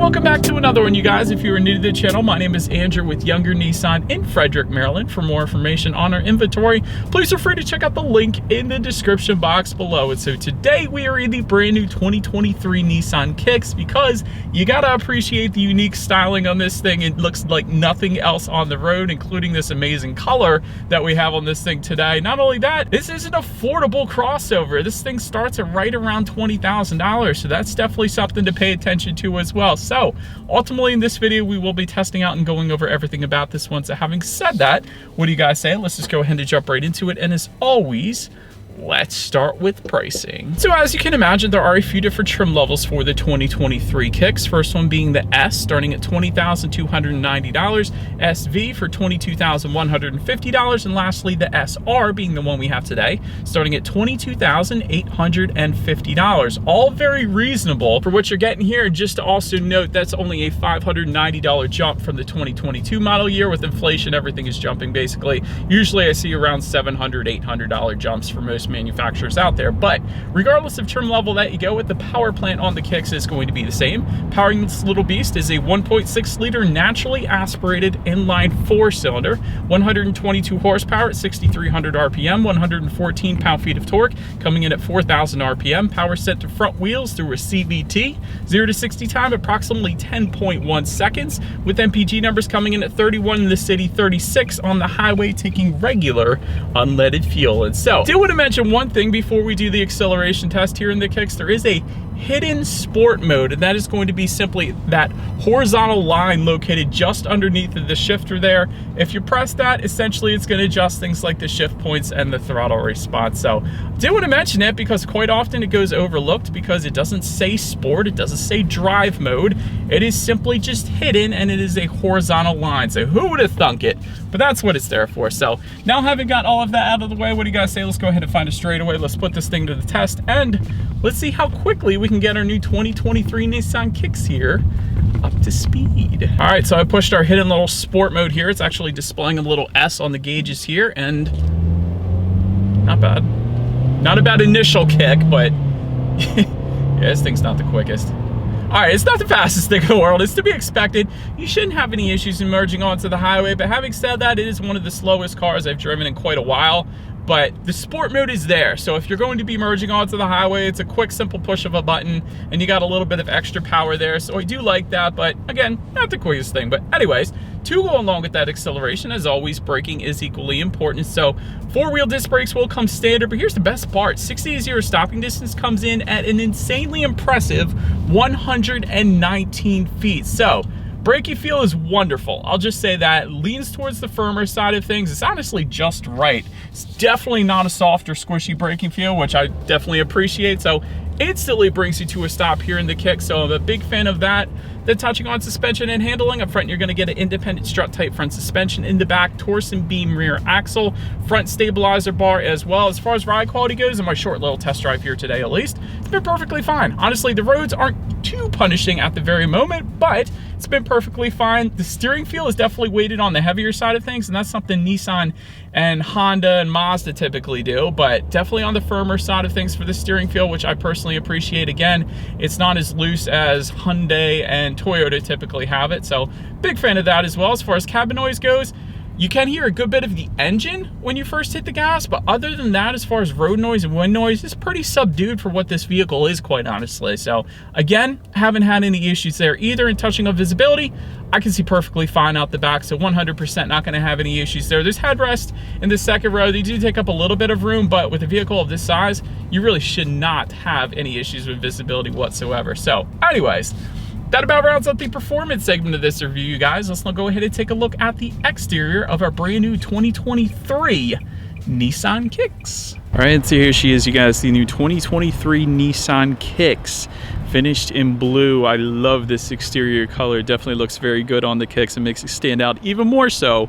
welcome back to another one, you guys. If you are new to the channel, my name is Andrew with Younger Nissan in Frederick, Maryland. For more information on our inventory, please feel free to check out the link in the description box below. And so today we are in the brand new 2023 Nissan Kicks because you gotta appreciate the unique styling on this thing. It looks like nothing else on the road, including this amazing color that we have on this thing today. Not only that, this is an affordable crossover. This thing starts at right around $20,000, so that's definitely something to pay attention to as well. So ultimately in this video, we will be testing out and going over everything about this one. So having said that, what do you guys say? Let's just go ahead and jump right into it. And as always, let's start with pricing. So as you can imagine, there are a few different trim levels for the 2023 Kicks. First one being the S, starting at $20,290, SV for $22,150, and lastly the SR being the one we have today, starting at $22,850. All very reasonable for what you're getting here. Just to also note, that's only a $590 jump from the 2022 model year. With inflation, everything is jumping basically. Usually I see around $700, $800 jumps for most manufacturers out there, but regardless of trim level that you go with, the power plant on the Kicks is going to be the same. Powering this little beast is a 1.6 liter naturally aspirated inline 4-cylinder, 122 horsepower at 6,300 RPM, 114 pound-feet of torque, coming in at 4,000 RPM. Power sent to front wheels through a CVT. 0 to 60 time approximately 10.1 seconds, with MPG numbers coming in at 31 in the city, 36 on the highway, taking regular unleaded fuel. And so, do want to mention one thing before we do the acceleration test here in the Kicks. There is a hidden sport mode, and that is going to be simply that horizontal line located just underneath the shifter there. If you press that, essentially it's going to adjust things like the shift points and the throttle response. So I do want to mention it because quite often it goes overlooked because it doesn't say sport, it doesn't say drive mode. It is simply just hidden, and it is a horizontal line. So who would have thunk it? But that's what it's there for. So now having got all of that out of the way, what do you guys say? Let's go ahead and find a straightaway. Let's put this thing to the test, and let's see how quickly we can get our new 2023 Nissan Kicks here up to speed. All right, so I pushed our hidden little sport mode here. It's actually displaying a little S on the gauges here, and not bad. Not a bad initial kick, but yeah, this thing's not the quickest. All right, it's not the fastest thing in the world. It's to be expected. You shouldn't have any issues in merging onto the highway, but having said that, it is one of the slowest cars I've driven in quite a while. But the sport mode is there, so if you're going to be merging onto the highway, it's a quick, simple push of a button, and you got a little bit of extra power there, so I do like that, but again, not the quickest thing. But anyways, to go along with that acceleration, as always, braking is equally important. So 4-wheel disc brakes will come standard, but here's the best part. 60 to 0 stopping distance comes in at an insanely impressive 119 feet. So braking feel is wonderful. I'll just say that. Leans towards the firmer side of things. It's honestly just right. It's definitely not a soft or squishy braking feel, which I definitely appreciate. So instantly brings you to a stop here in the Kick. So I'm a big fan of that. Then touching on suspension and handling, up front you're going to get an independent strut type front suspension. In the back, torsion beam rear axle, front stabilizer bar as well. As far as ride quality goes, in my short little test drive here today at least, it's been perfectly fine. Honestly, the roads aren't too punishing at the very moment, but it's been perfectly fine. The steering feel is definitely weighted on the heavier side of things, and that's something Nissan and Honda and Mazda typically do, but definitely on the firmer side of things for the steering feel, which I personally appreciate. Again, it's not as loose as Hyundai and Toyota typically have it, so big fan of that as well. As far as cabin noise goes, you can hear a good bit of the engine when you first hit the gas, but other than that, as far as road noise and wind noise, it's pretty subdued for what this vehicle is, quite honestly. So again, haven't had any issues there either. In touching on visibility, I can see perfectly fine out the back, so 100% not going to have any issues there. There's headrest in the second row. They do take up a little bit of room, but with a vehicle of this size, you really should not have any issues with visibility whatsoever. So anyways, that about rounds up the performance segment of this review, you guys. Let's now go ahead and take a look at the exterior of our brand new 2023 Nissan Kicks. All right, so here she is, you guys, the new 2023 Nissan Kicks, finished in blue. I love this exterior color. It definitely looks very good on the Kicks and makes it stand out even more so,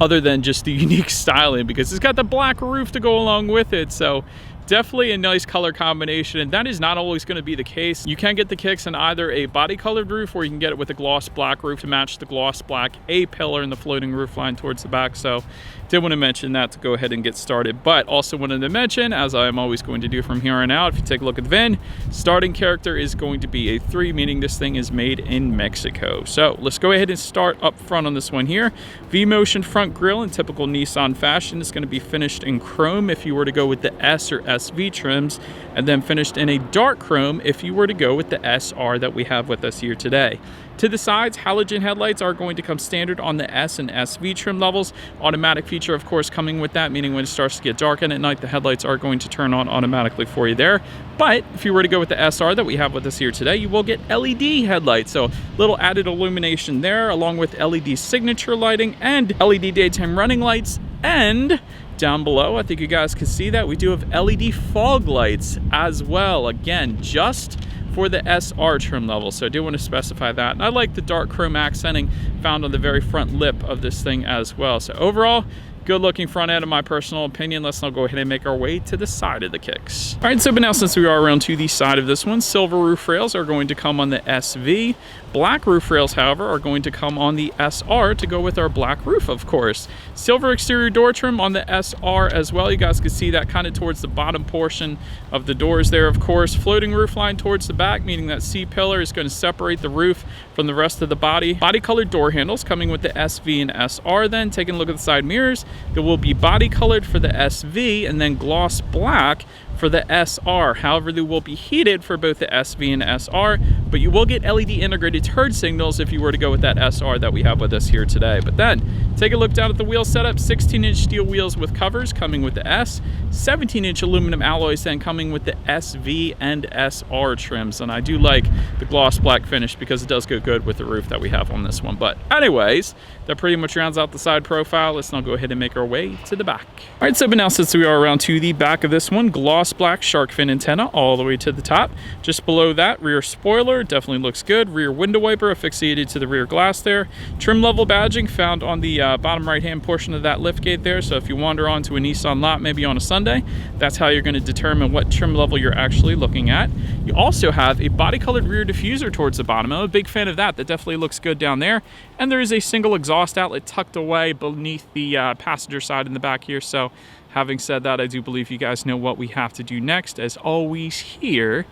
other than just the unique styling, because it's got the black roof to go along with it. So Definitely a nice color combination, and that is not always going to be the case. You can get the Kicks in either a body colored roof, or you can get it with a gloss black roof to match the gloss black A-pillar and the floating roof line towards the back. So did want to mention that to go ahead and get started, but also wanted to mention, as I am always going to do from here on out, if you take a look at the VIN, starting character is going to be a 3, meaning this thing is made in Mexico. So let's go ahead and start up front on this one here. V-motion front grille in typical Nissan fashion is going to be finished in chrome if you were to go with the S or SV trims, and then finished in a dark chrome if you were to go with the SR that we have with us here today. To the sides, halogen headlights are going to come standard on the S and SV trim levels. Automatic feature, of course, coming with that, meaning when it starts to get dark at night, the headlights are going to turn on automatically for you there. But if you were to go with the SR that we have with us here today, you will get LED headlights. So little added illumination there, along with LED signature lighting and LED daytime running lights. And down below, I think you guys can see that we do have LED fog lights as well. Again, just for the SR trim level, so I do want to specify that. And I like the dark chrome accenting found on the very front lip of this thing as well. So overall, good looking front end in my personal opinion. Let's now go ahead and make our way to the side of the Kicks. All right, so but now since we are around to the side of this one, silver roof rails are going to come on the SV. Black roof rails, however, are going to come on the SR to go with our black roof, of course. Silver exterior door trim on the SR as well. You guys can see that kind of towards the bottom portion of the doors there, of course. Floating roof line towards the back, meaning that C-pillar is going to separate the roof from the rest of the body. Body colored door handles coming with the SV and SR then. Taking a look at the side mirrors, it will be body colored for the SV and then gloss black for the SR. However, they will be heated for both the SV and SR, but you will get LED integrated turn signals if you were to go with that SR that we have with us here today. But then take a look down at the wheel setup. 16-inch steel wheels with covers coming with the S, 17-inch aluminum alloys then coming with the SV and SR trims. And I do like the gloss black finish because it does go good with the roof that we have on this one. But anyways, that pretty much rounds out the side profile. Let's now go ahead and make our way to the back. All right, so but now since we are around to the back of this one, gloss black shark fin antenna all the way to the top. Just below that, rear spoiler, definitely looks good. Rear window wiper asphyxiated to the rear glass there. Trim level badging found on the bottom right hand portion of that lift gate there. So if you wander onto a Nissan lot, maybe on a Sunday, that's how you're going to determine what trim level you're actually looking at. You also have a body colored rear diffuser towards the bottom. I'm a big fan of that. That definitely looks good down there. And there is a single exhaust outlet tucked away beneath the passenger side in the back here. So having said that, I do believe you guys know what we have to do next. As always, here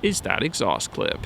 is that exhaust clip.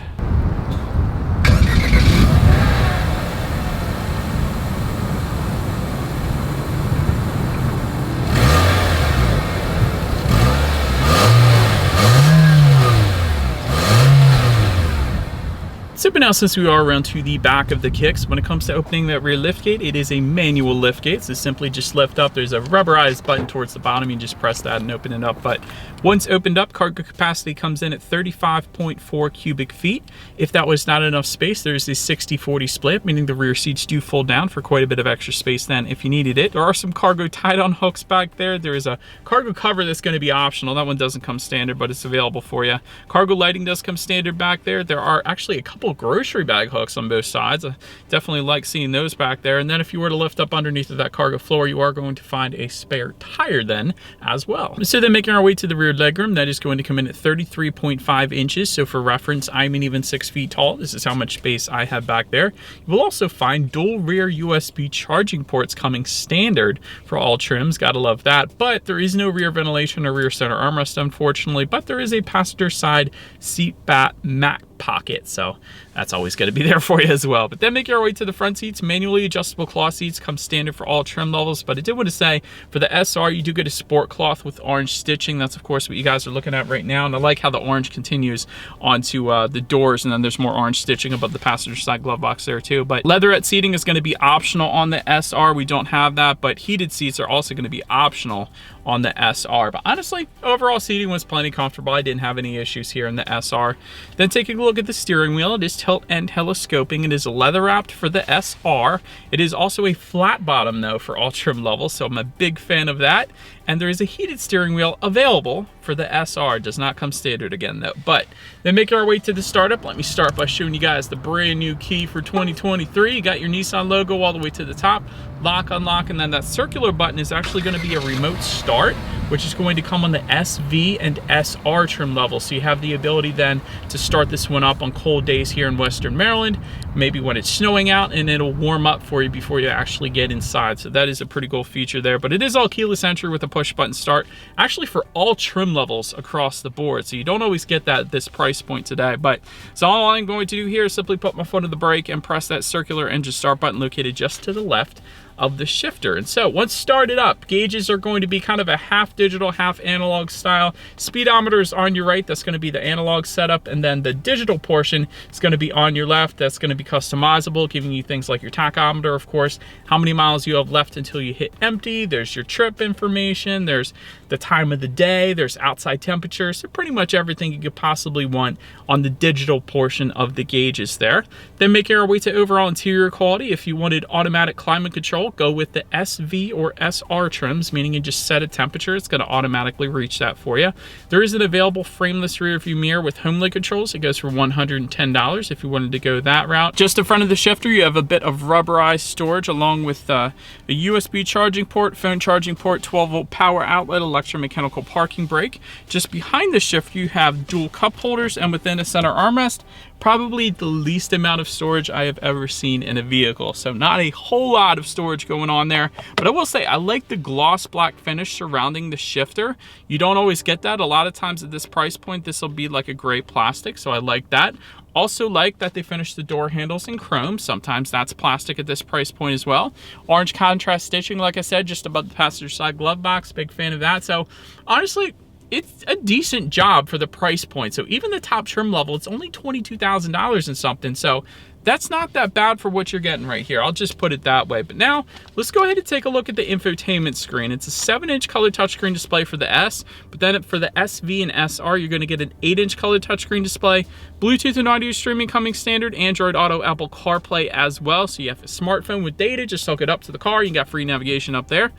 So but now since we are around to the back of the Kicks, when it comes to opening that rear liftgate, it is a manual liftgate. So simply just lift up. There's a rubberized button towards the bottom. You just press that and open it up. But once opened up, cargo capacity comes in at 35.4 cubic feet. If that was not enough space, there's a 60-40 split, meaning the rear seats do fold down for quite a bit of extra space then if you needed it. There are some cargo tie-down hooks back there. There is a cargo cover that's going to be optional. That one doesn't come standard, but it's available for you. Cargo lighting does come standard back there. There are actually a couple grocery bag hooks on both sides. I definitely like seeing those back there. And then if you were to lift up underneath of that cargo floor, you are going to find a spare tire then as well. So then making our way to the rear legroom, that is going to come in at 33.5 inches. So for reference, I'm an even 6 feet tall. This is how much space I have back there. You will also find dual rear USB charging ports coming standard for all trims. Gotta love that. But there is no rear ventilation or rear center armrest, unfortunately, but there is a passenger side seat mat pocket, so that's always going to be there for you as well. But then make your way to the front seats. Manually adjustable cloth seats come standard for all trim levels, but I did want to say for the SR you do get a sport cloth with orange stitching. That's of course what you guys are looking at right now, and I like how the orange continues onto the doors, and then there's more orange stitching above the passenger side glove box there too. But leatherette seating is going to be optional on the SR. We don't have that, but heated seats are also going to be optional on the SR. But honestly, overall seating was plenty comfortable. I didn't have any issues here in the SR. Then taking a look at the steering wheel, it is tilt and telescoping. It is leather wrapped for the SR. It is also a flat bottom though for all trim levels, so I'm a big fan of that. And there is a heated steering wheel available for the SR. It does not come standard again though. But then making our way to the startup, let me start by showing you guys the brand new key for 2023. You got your Nissan logo all the way to the top, lock, unlock, and then that circular button is actually going to be a remote start, which is going to come on the SV and SR trim level. So you have the ability then to start this one up on cold days here in Western Maryland, maybe when it's snowing out, and it'll warm up for you before you actually get inside. So that is a pretty cool feature there, but it is all keyless entry with a push button start, actually for all trim levels across the board. So you don't always get that at this price point today. But so all I'm going to do here is simply put my foot on the brake and press that circular engine start button located just to the left of the shifter. And so once started up, gauges are going to be kind of a half digital, half analog style. Speedometer is on your right, that's going to be the analog setup, and then the digital portion is going to be on your left. That's going to be customizable, giving you things like your tachometer, of course, how many miles you have left until you hit empty. There's your trip information, there's the time of the day, there's outside temperature, so pretty much everything you could possibly want on the digital portion of the gauges there. Then making our way to overall interior quality. If you wanted automatic climate control, go with the SV or SR trims, meaning you just set a temperature, it's going to automatically reach that for you. There is an available frameless rear view mirror with HomeLink controls. It goes for $110 if you wanted to go that route. Just in front of the shifter, you have a bit of rubberized storage along with a USB charging port, phone charging port, 12-volt power outlet, electromechanical parking brake. Just behind the shifter, you have dual cup holders, and within a center armrest, probably the least amount of storage I have ever seen in a vehicle. So not a whole lot of storage going on there, but I will say I like the gloss black finish surrounding the shifter. You don't always get that. A lot of times at this price point, this will be like a gray plastic, so I like that. Also like that they finished the door handles in chrome. Sometimes that's plastic at this price point as well. Orange contrast stitching, like I said, just above the passenger side glove box. Big fan of that. So honestly, it's a decent job for the price point. So even the top trim level, it's only $22,000 and something. So that's not that bad for what you're getting right here. I'll just put it that way. But now let's go ahead and take a look at the infotainment screen. It's a 7-inch color touchscreen display for the S, but then for the SV and SR, you're going to get an 8-inch color touchscreen display, Bluetooth and audio streaming coming standard, Android Auto, Apple CarPlay as well. So you have a smartphone with data, just hook it up to the car. You got free navigation up there.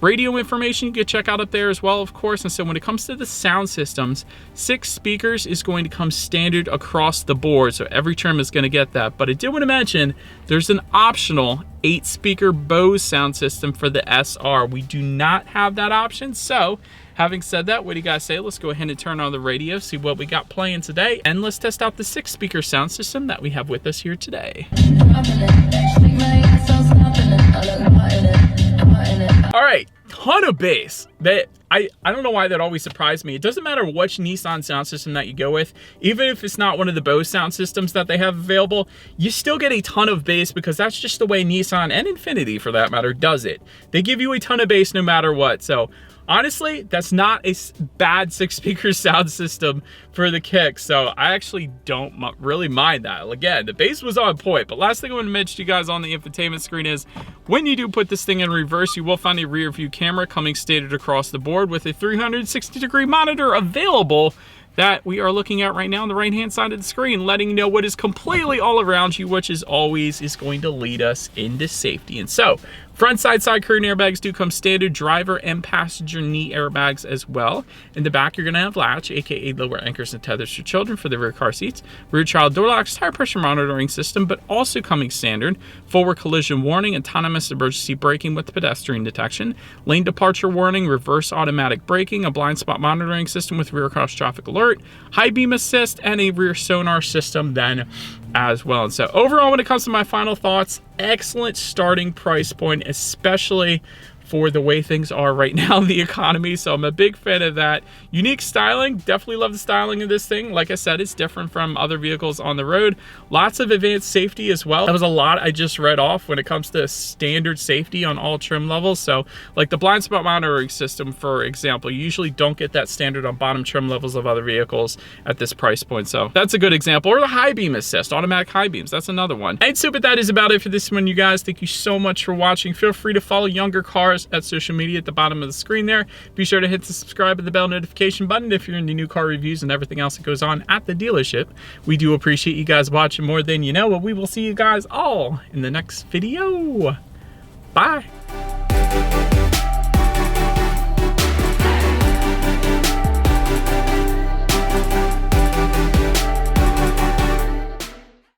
Radio information you can check out up there as well, of course. And so when it comes to the sound systems, 6 speakers is going to come standard across the board. So every trim is going to get that. But I did want to mention there's an optional 8-speaker Bose sound system for the SR. We do not have that option. So having said that, what do you guys say? Let's go ahead and turn on the radio, see what we got playing today, and let's test out the 6-speaker sound system that we have with us here today. All right, ton of bass. I don't know why that always surprised me. It doesn't matter which Nissan sound system that you go with, even if it's not one of the Bose sound systems that they have available, you still get a ton of bass because that's just the way Nissan and Infiniti, for that matter, does it. They give you a ton of bass no matter what. So honestly, that's not a bad 6-speaker sound system for the Kicks, so I actually don't really mind that. Again, the bass was on point, but last thing I want to mention to you guys on the infotainment screen is when you do put this thing in reverse, you will find a rear view camera coming standard across the board with a 360-degree monitor available that we are looking at right now on the right-hand side of the screen, letting you know what is completely all around you, which is always is going to lead us into safety. And so, front side curtain airbags do come standard, driver and passenger knee airbags as well. In the back, you're going to have latch, aka lower anchors and tethers for children for the rear car seats, rear child door locks, tire pressure monitoring system, but also coming standard, forward collision warning, autonomous emergency braking with pedestrian detection, lane departure warning, reverse automatic braking, a blind spot monitoring system with rear cross traffic alert, high beam assist, and a rear sonar system then as well. And so overall, when it comes to my final thoughts, excellent starting price point, especially for the way things are right now in the economy. So I'm a big fan of that. Unique styling, definitely love the styling of this thing. Like I said, it's different from other vehicles on the road. Lots of advanced safety as well. That was a lot I just read off when it comes to standard safety on all trim levels. So like the blind spot monitoring system, for example, you usually don't get that standard on bottom trim levels of other vehicles at this price point. So that's a good example. Or the high beam assist, automatic high beams. That's another one. And so, but that is about it for this one, you guys. Thank you so much for watching. Feel free to follow Younger Cars at social media at the bottom of the screen there. Be sure to hit the subscribe and the bell notification button if you're into new car reviews and everything else that goes on at the dealership. We do appreciate you guys watching more than you know, but we will see you guys all in the next video. Bye.